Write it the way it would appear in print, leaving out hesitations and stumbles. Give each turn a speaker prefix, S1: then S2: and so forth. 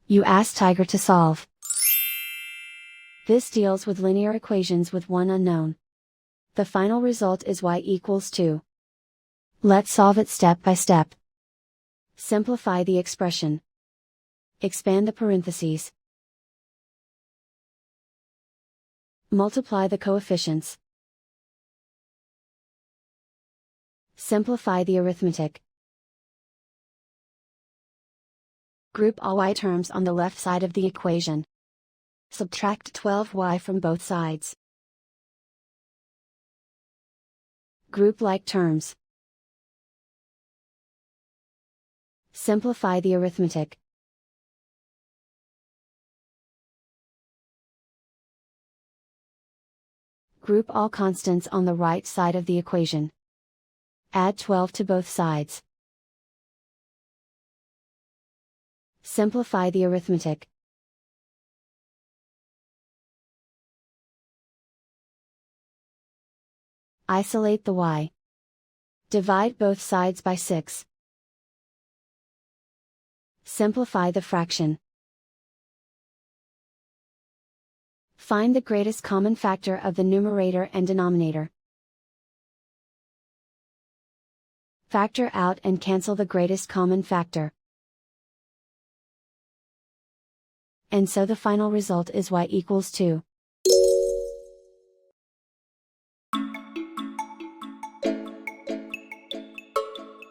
S1: You ask Tiger to solve. This deals with linear equations with one unknown. The final result is y equals 2. Let's solve it step by step. Simplify the expression. Expand the parentheses. Multiply the coefficients. Simplify the arithmetic. Group all y terms on the left side of the equation. Subtract 12y from both sides. Group like terms. Simplify the arithmetic. Group all constants on the right side of the equation. Add 12 to both sides. Simplify the arithmetic. Isolate the y. Divide both sides by 6. Simplify the fraction. Find the greatest common factor of the numerator and denominator. Factor out and cancel the greatest common factor. And so the final result is y equals 2.